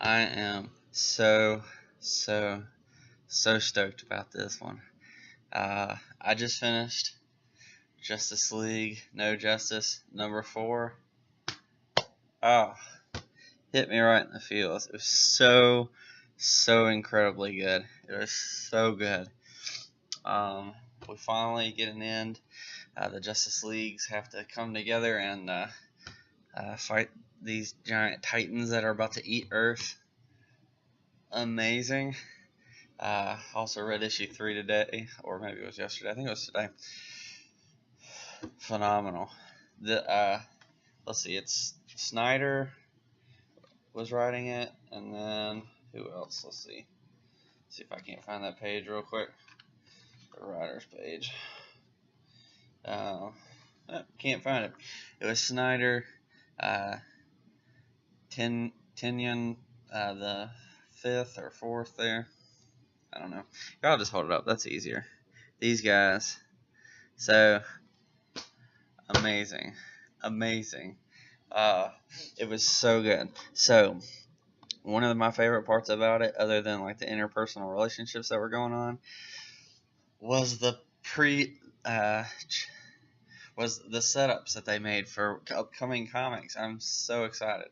I am so stoked about this one. I just finished Justice League No Justice number 4. Oh, hit me right in the feels. It was so incredibly good. It was so good. We finally get an end. The Justice Leagues have to come together and fight these giant titans that are about to eat Earth. Amazing. Also read issue 3 today, or maybe it was yesterday. I think it was today. Phenomenal. Let's see, it's Snyder was writing it, and then who else? Let's see if I can't find that page real quick. The writer's page. Can't find it. It was Snyder, Tynion, the 5th or 4th there. I don't know. I'll just hold it up. That's easier. These guys. So amazing. It was so good. So one of my favorite parts about it, other than like the interpersonal relationships that were going on, was the was the setups that they made for upcoming comics. I'm so excited.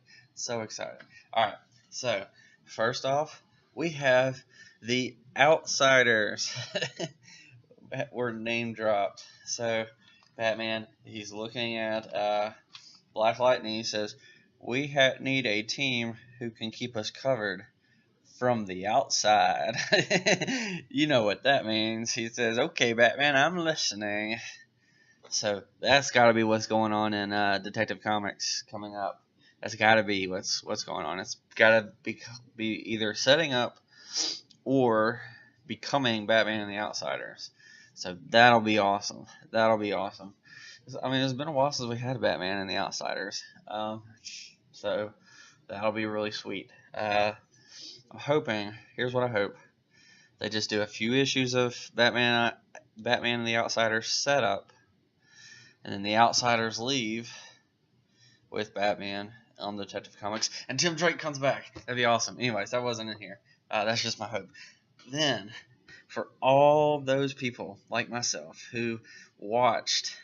Alright, so first off, we have the Outsiders. Were name dropped. So Batman, he's looking at Black Lightning. He says, "We need a team who can keep us covered from the outside." You know what that means. He says, "Okay, Batman, I'm listening." So that's got to be what's going on in Detective Comics coming up. That's got to be what's going on. It's got to be either setting up or becoming Batman and the Outsiders. So that'll be awesome. I mean, it's been a while since we had Batman and the Outsiders. So that'll be really sweet. I'm hoping. Here's what I hope. They just do a few issues of Batman and the Outsiders setup, and then the Outsiders leave with Batman on Detective Comics, and Tim Drake comes back. That'd be awesome. Anyways, that wasn't in here. That's just my hope. Then, for all those people like myself who watched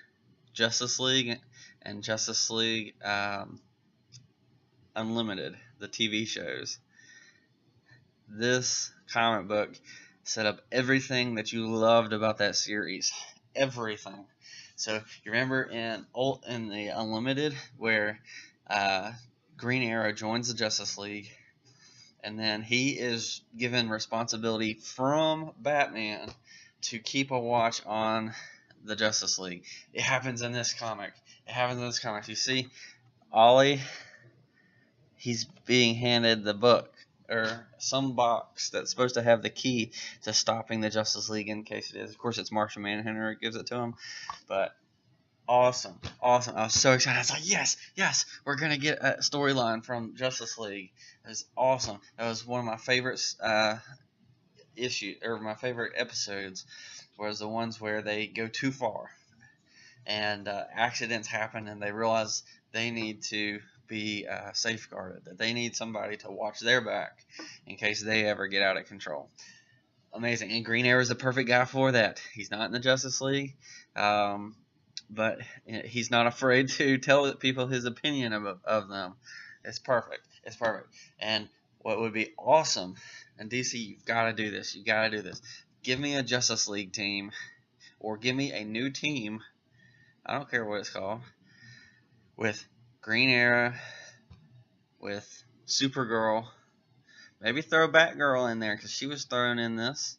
Justice League and Justice League Unlimited, the TV shows, this comic book set up everything that you loved about that series. Everything. So you remember in the Unlimited where Green Arrow joins the Justice League, and then he is given responsibility from Batman to keep a watch on the Justice League. It happens in this comic. You see, Ollie, he's being handed the book or some box that's supposed to have the key to stopping the Justice League in case it is. Of course, it's Martian Manhunter who gives it to him, but awesome. I was so excited. I was like, yes, we're going to get a storyline from Justice League. It was awesome. That was one of my favorite my favorite episodes was the ones where they go too far and accidents happen and they realize they need to be safeguarded, that they need somebody to watch their back in case they ever get out of control. Amazing. And Green Arrow is the perfect guy for that. He's not in the Justice League, but he's not afraid to tell people his opinion of them. It's perfect. And what would be awesome, and DC, you've got to do this. Give me a Justice League team, or give me a new team. I don't care what it's called. With Green Arrow, with Supergirl, maybe throw Batgirl in there because she was thrown in this,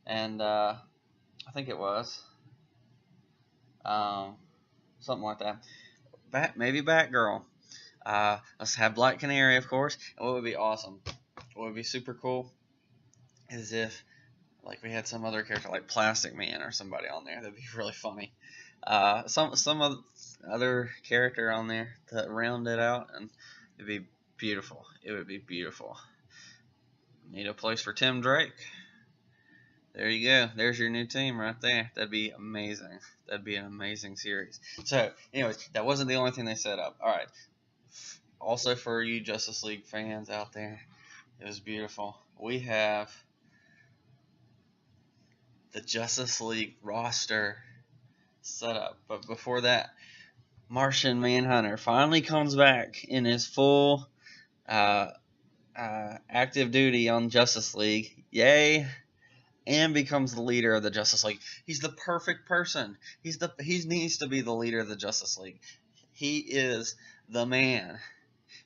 and I think it was something like that. Maybe Batgirl. Let's have Black Canary, of course. And what would be awesome, what would be super cool, is if like we had some other character like Plastic Man or somebody on there. That'd be really funny. Some other character on there to round it out, and it'd be beautiful. Need a place for Tim Drake. There you go. There's your new team right there. That'd be amazing. That'd be an amazing series. So, anyways, that wasn't the only thing they set up. All right. Also, for you Justice League fans out there It was beautiful. We have the Justice League roster set up, but before that, Martian Manhunter finally comes back in his full active duty on Justice League. Yay! And becomes the leader of the Justice League. He's the perfect person. He needs to be the leader of the Justice League. He is the man.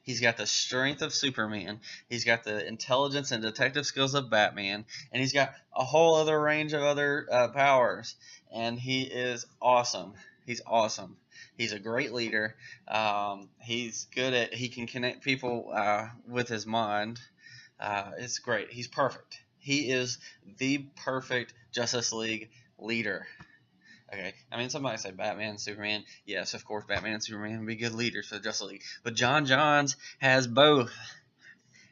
He's got the strength of Superman. He's got the intelligence and detective skills of Batman, and he's got a whole other range of other powers. And he is awesome. He's awesome. He's a great leader. He's good at. He can connect people with his mind. It's great. He's perfect. He is the perfect Justice League leader. Okay, I mean, somebody say Batman, Superman. Yes, of course, Batman and Superman would be good leaders for the Justice League. But John Johns has both.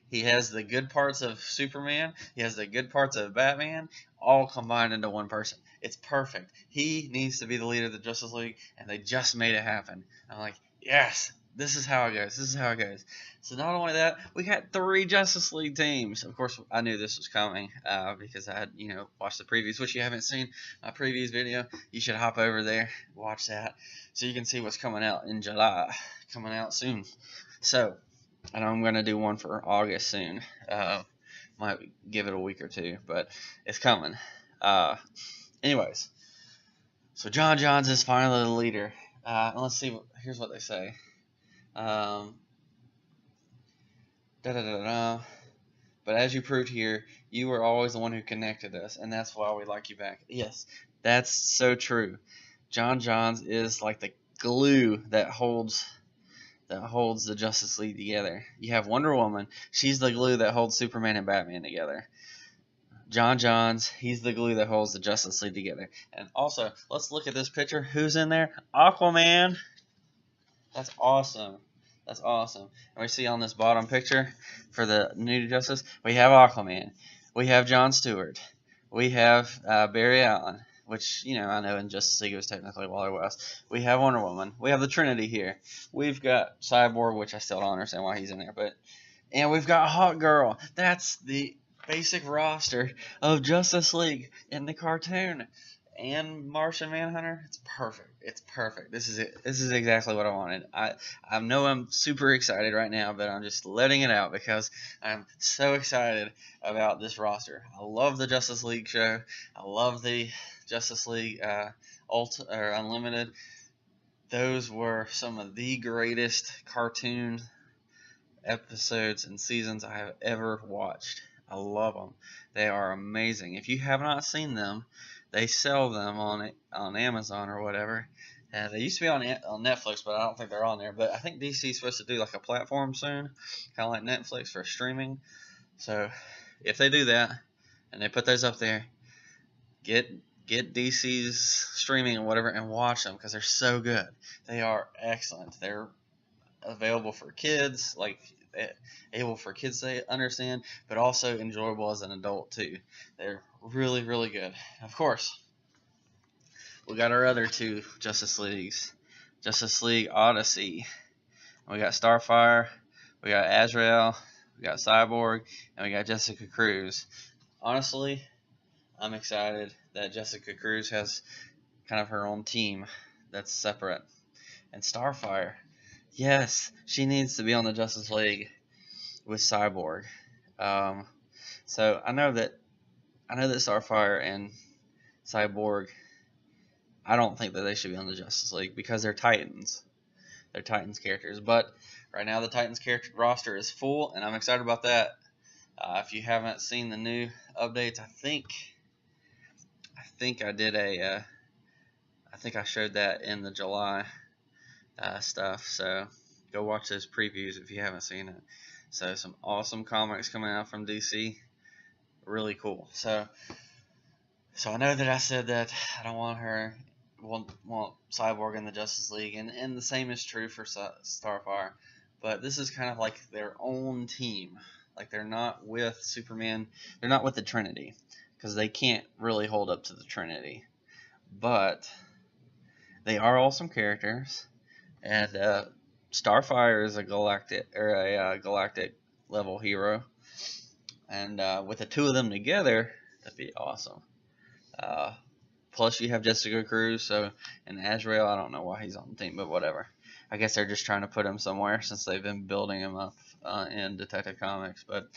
He has the good parts of Superman. He has the good parts of Batman, all combined into one person. It's perfect. He needs to be the leader of the Justice League, and they just made it happen. I'm like, yes, this is how it goes. This is how it goes. So not only that, we got 3 Justice League teams. Of course, I knew this was coming because I had, watched the previews. Which you haven't seen my previews video, you should hop over there, watch that, so you can see what's coming out in July, coming out soon. So, and I'm gonna do one for August soon. Might give it a week or two, but it's coming. Anyways, so John Johns is finally the leader. And let's see. Here's what they say. But as you proved here, you were always the one who connected us, and that's why we like you back. Yes, that's so true. John Johns is like the glue that holds the Justice League together. You have Wonder Woman. She's the glue that holds Superman and Batman together. John Johns, he's the glue that holds the Justice League together. And also, let's look at this picture. Who's in there? Aquaman. That's awesome. That's awesome. And we see on this bottom picture for the new Justice, we have Aquaman. We have John Stewart. We have Barry Allen, which, I know in Justice League it was technically Wally West. We have Wonder Woman. We have the Trinity here. We've got Cyborg, which I still don't understand why he's in there. And we've got Hawk Girl. That's the basic roster of Justice League in the cartoon. And Martian Manhunter, it's perfect. It's perfect. This is it. This is exactly what I wanted. I know I'm super excited right now, but I'm just letting it out because I'm so excited about this roster. I love the Justice League show. I love the Justice League Unlimited. Those were some of the greatest cartoon episodes and seasons I have ever watched. I love them. They are amazing. If you have not seen them, they sell them on Amazon or whatever. They used to be on Netflix, but I don't think they're on there. But I think DC is supposed to do like a platform soon, kind of like Netflix for streaming. So if they do that and they put those up there, get DC's streaming or whatever and watch them because they're so good. They are excellent. They're available for kids, like able for kids to understand, but also enjoyable as an adult too. They're really, really good. Of course, we got our other 2 Justice Leagues. Justice League Odyssey. We got Starfire, we got Azrael, we got Cyborg, and we got Jessica Cruz. Honestly, I'm excited that Jessica Cruz has kind of her own team that's separate. And Starfire, yes, she needs to be on the Justice League with Cyborg. So I know that Starfire and Cyborg, I don't think that they should be on the Justice League because they're Titans. They're Titans characters. But right now the Titans character roster is full, and I'm excited about that. If you haven't seen the new updates, I think I did I think I showed that in the July stuff. So go watch those previews if you haven't seen it. So some awesome comics coming out from DC. Really cool. So I know that I said that I don't want Cyborg in the Justice League, and the same is true for Starfire. But this is kind of like their own team. Like they're not with Superman. They're not with the Trinity because they can't really hold up to the Trinity. But they are awesome characters, and Starfire is a galactic level hero. and with the two of them together, that'd be awesome. Uh, Plus, you have Jessica Cruz, so and Azrael. I don't know why he's on the team, but whatever. I guess they're just trying to put him somewhere since they've been building him up in Detective Comics. But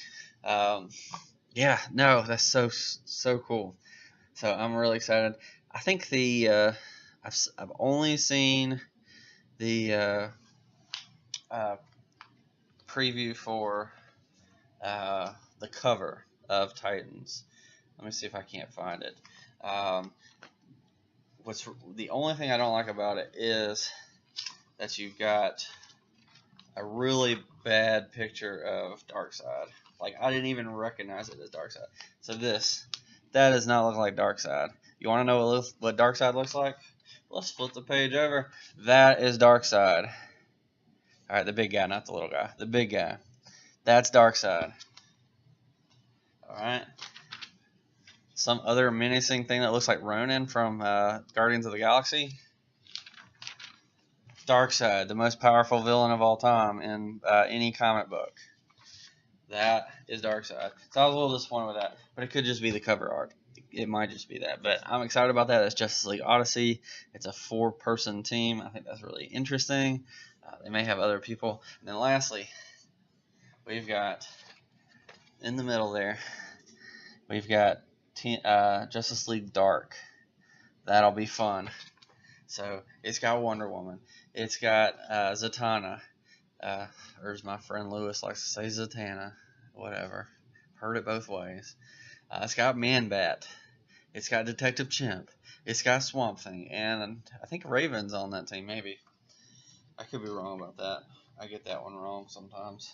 yeah, no, that's so cool. So I'm really excited. I think I've only seen the preview for the cover of Titans. Let me see if I can't find it. What's the only thing I don't like about it is that you've got a really bad picture of Darkseid. Like, I didn't even recognize it as Darkseid. So that does not look like Darkseid. You want to know what Darkseid looks like? Let's flip the page over. That is Darkseid. All right, the big guy, not the little guy. The big guy. That's Darkseid. All right. Some other menacing thing that looks like Ronan from Guardians of the Galaxy. Darkseid, the most powerful villain of all time in any comic book. That is Darkseid. So I was a little disappointed with that, but it could just be the cover art. It might just be that, but I'm excited about that. It's Justice League Odyssey. It's a 4-person team. I think that's really interesting. They may have other people. And then lastly, we've got in the middle there, we've got Justice League Dark. That'll be fun. So it's got Wonder Woman. It's got Zatanna. Or as my friend Lewis likes to say, Zatanna. Whatever. Heard it both ways. It's got Man-Bat. It's got Detective Chimp. It's got Swamp Thing. And I think Raven's on that team, maybe. I could be wrong about that. I get that one wrong sometimes.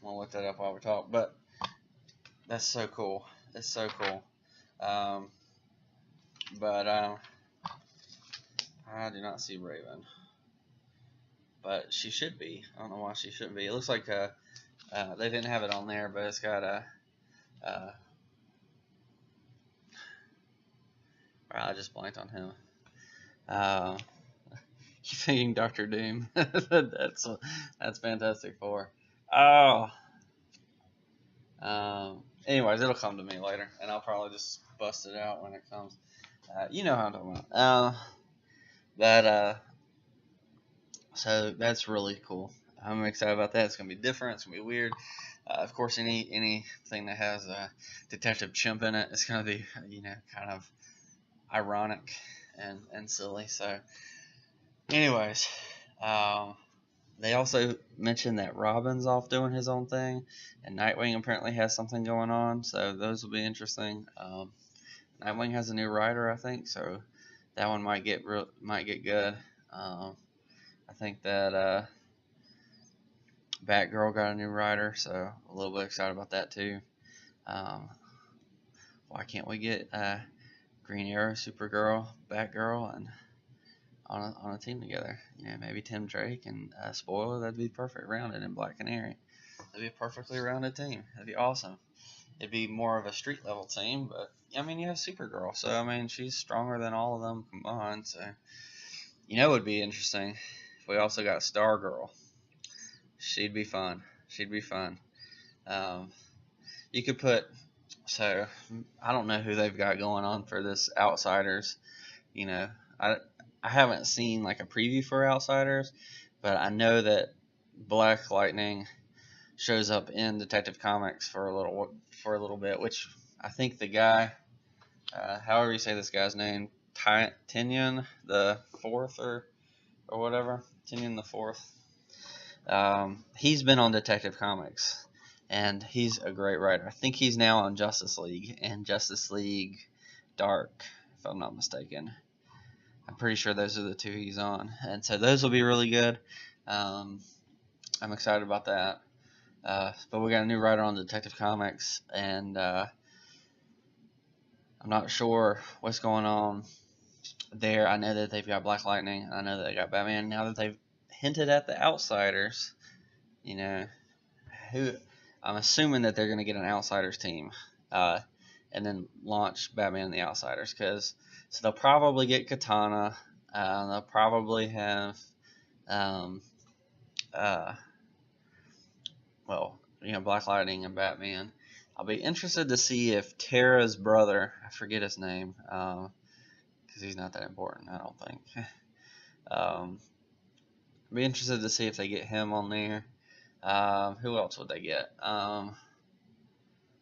I'm going to look that up while we talk. But that's so cool. It's so cool. I do not see Raven. But she should be. I don't know why she shouldn't be. It looks like they didn't have it on there, but it's got a... I just blanked on him. You thinking Doctor Doom? That's Fantastic Four. Oh. Anyways, it'll come to me later, and I'll probably just bust it out when it comes. You know how I'm talking about. So that's really cool. I'm excited about that. It's gonna be different. It's gonna be weird. Of course, anything that has Detective Chimp in it, it's gonna be kind of ironic and silly. So, anyways, they also mentioned that Robin's off doing his own thing, and Nightwing apparently has something going on. So those will be interesting. Nightwing has a new writer, I think, so that one might get good. I think that Batgirl got a new writer, so a little bit excited about that too. Why can't we get Green Arrow, Supergirl, Batgirl, and on a team together? Maybe Tim Drake and Spoiler. That'd be perfect, rounded in Black Canary. That'd be a perfectly rounded team. That'd be awesome. It'd be more of a street level team, but I mean, you have Supergirl, so I mean, she's stronger than all of them combined. So it would be interesting if we also got Stargirl. She'd be fun. You could put. So I don't know who they've got going on for this Outsiders. I haven't seen like a preview for Outsiders, but I know that Black Lightning shows up in Detective Comics for a little bit, which I think the guy, however you say this guy's name, Tynion the Fourth or whatever, Tynion the Fourth. He's been on Detective Comics, and he's a great writer. I think he's now on Justice League and Justice League Dark, if I'm not mistaken. I'm pretty sure those are the two he's on, and so those will be really good. I'm excited about that. But we got a new writer on Detective Comics, and I'm not sure what's going on there. I know that they've got Black Lightning. I know that they got Batman. Now that they've hinted at the Outsiders, who I'm assuming that they're going to get an Outsiders team, and then launch Batman and the Outsiders. So they'll probably get Katana. They'll probably have, Black Lightning and Batman. I'll be interested to see if Tara's brother, I forget his name, because he's not that important, I don't think. I'll be interested to see if they get him on there. Who else would they get?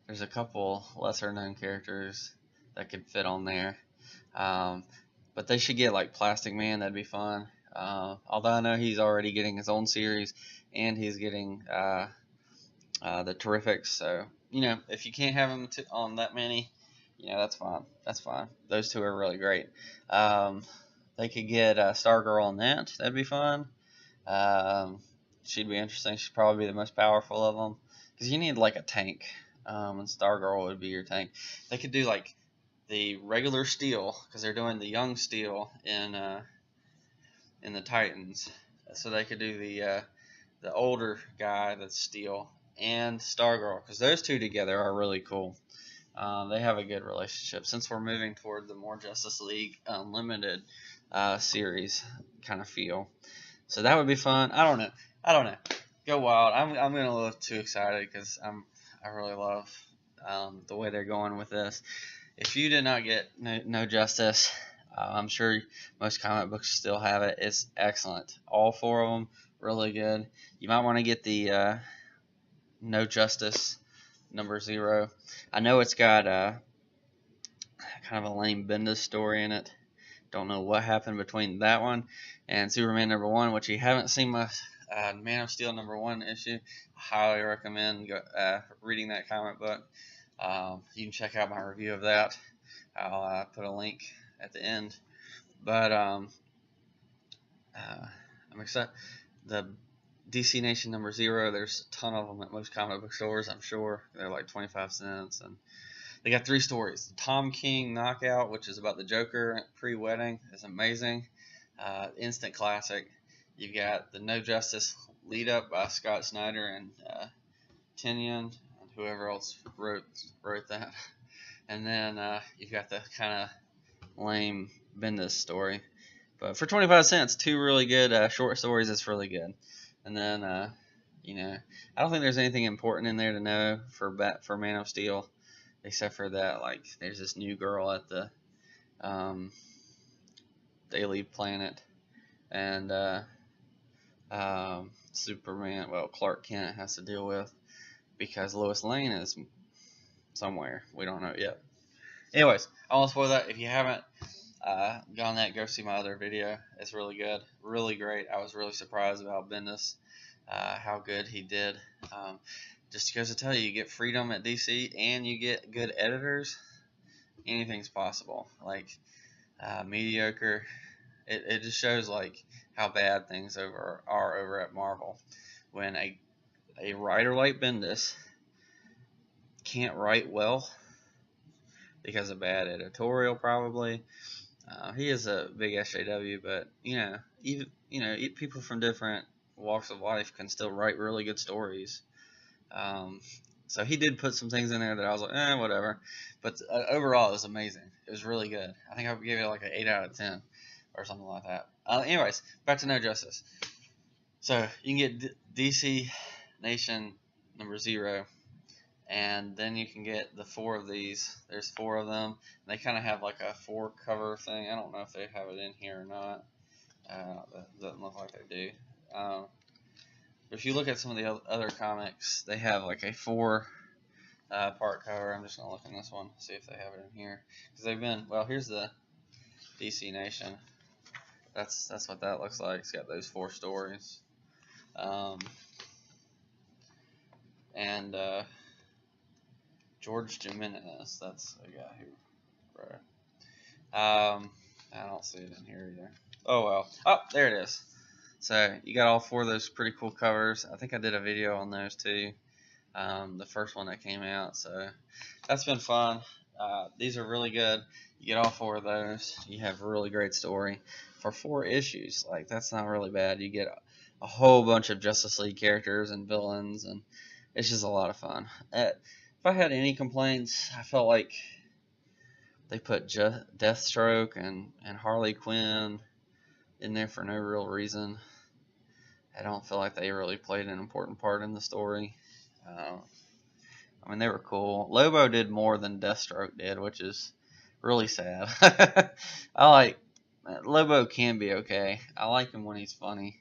There's a couple lesser known characters that could fit on there. But they should get like Plastic Man, that'd be fun. Although I know he's already getting his own series, and he's getting the Terrifics. So, you know, if you can't have him on that many, you know, that's fine. That's fine. Those two are really great. They could get Stargirl on that. That'd be fun. She'd be interesting. She'd probably be the most powerful of them, because you need like a tank, and Stargirl would be your tank. They could do like the regular Steel, because they're doing the young Steel in the Titans, so they could do the older guy that's Steel and Stargirl, because those two together are really cool. They have a good relationship, since we're moving toward the more Justice League Unlimited series kind of feel. So that would be fun. I don't know. Go wild. I'm gonna look too excited, because I really love the way they're going with this. If you did not get No Justice, I'm sure most comic books still have it. It's excellent. All four of them really good. You might want to get the No Justice #0. I know it's got kind of a lame Bendis story in it. Don't know what happened between that one and Superman #1, which you haven't seen my Man of Steel #1 issue. I highly recommend reading that comic book. You can check out my review of that. I'll put a link at the end. But I'm excited. The DC Nation #0, there's a ton of them at most comic book stores, I'm sure. They're like 25 cents. And they got 3 stories. The Tom King Knockout, which is about the Joker pre-wedding, is amazing. Instant classic. You've got the No Justice lead up by Scott Snyder and Tynion, and whoever else wrote that. And then you've got the kind of lame Bendis story. But for 25 cents, 2 really good short stories. It's really good. And then, you know, I don't think there's anything important in there to know for Man of Steel, except for that, like, there's this new girl at the Daily Planet, and Superman, well, Clark Kent has to deal with, because Lois Lane is somewhere. We don't know yet. Anyways, I won't spoil that. If you haven't gone that, go see my other video. It's really good, really great. I was really surprised about Bendis, how good he did. Just goes to tell you, you get freedom at DC, and you get good editors. Anything's possible. Like mediocre. It just shows like how bad things are over at Marvel, when a writer like Bendis can't write well because of bad editorial, probably. He is a big SJW, but even people from different walks of life can still write really good stories. So he did put some things in there that I was like, whatever. But overall, it was amazing. It was really good. I think I would give it like an 8 out of 10 or something like that. Anyways, back to No Justice. So you can get DC Nation #0, and then you can get the 4 of these. There's 4 of them. And they kind of have like a 4 cover thing. I don't know if they have it in here or not. That doesn't look like they do. But if you look at some of the other comics, they have like a 4 part cover. I'm just going to look in this one, see if they have it in here. Because they've been, well, here's the DC Nation. That's what that looks like. It's got those 4 stories. And George Jimenez, that's the guy who wrote it. I don't see it in here either. Oh well. Oh, there it is. So you got all 4 of those pretty cool covers. I think I did a video on those too. The first one that came out. So that's been fun. These are really good. You get all 4 of those. You have a really great story for 4 issues. Like, that's not really bad. You get a whole bunch of Justice League characters and villains, and it's just a lot of fun. If I had any complaints, I felt like they put Deathstroke and Harley Quinn in there for no real reason. I don't feel like they really played an important part in the story. I mean, they were cool. Lobo did more than Deathstroke did, which is really sad. I like Lobo can be okay. I like him when he's funny.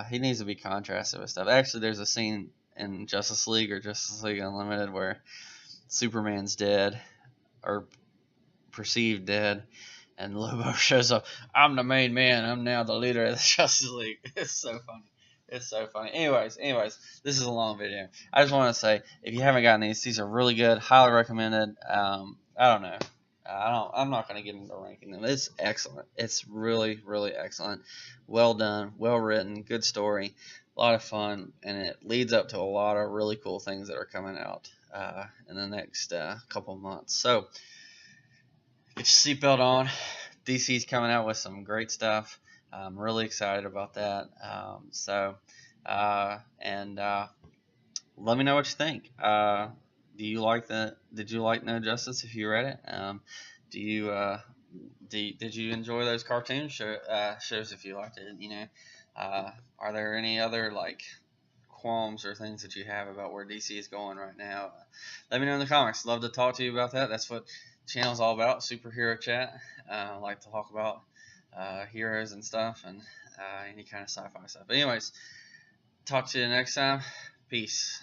He needs to be contrasted with stuff. Actually, there's a scene in Justice League or Justice League Unlimited where Superman's dead or perceived dead, and Lobo shows up. I'm the main man. I'm now the leader of the Justice League. It's so funny. It's so funny. Anyways, this is a long video. I just want to say, if you haven't gotten these are really good. Highly recommended. I don't know. I'm not going to get into ranking them. It's excellent. It's really, really excellent. Well done. Well written. Good story. A lot of fun, and it leads up to a lot of really cool things that are coming out in the next couple months. So, get your seatbelt on. DC's coming out with some great stuff. I'm really excited about that. Let me know what you think. Did you like No Justice if you read it? Did you enjoy those cartoon shows if you liked it? Are there any other like qualms or things that you have about where DC is going right now? Let me know in the comments. Love to talk to you about that. That's what the channel's all about, superhero chat. I like to talk about heroes and stuff and any kind of sci-fi stuff. But anyways, talk to you next time. Peace.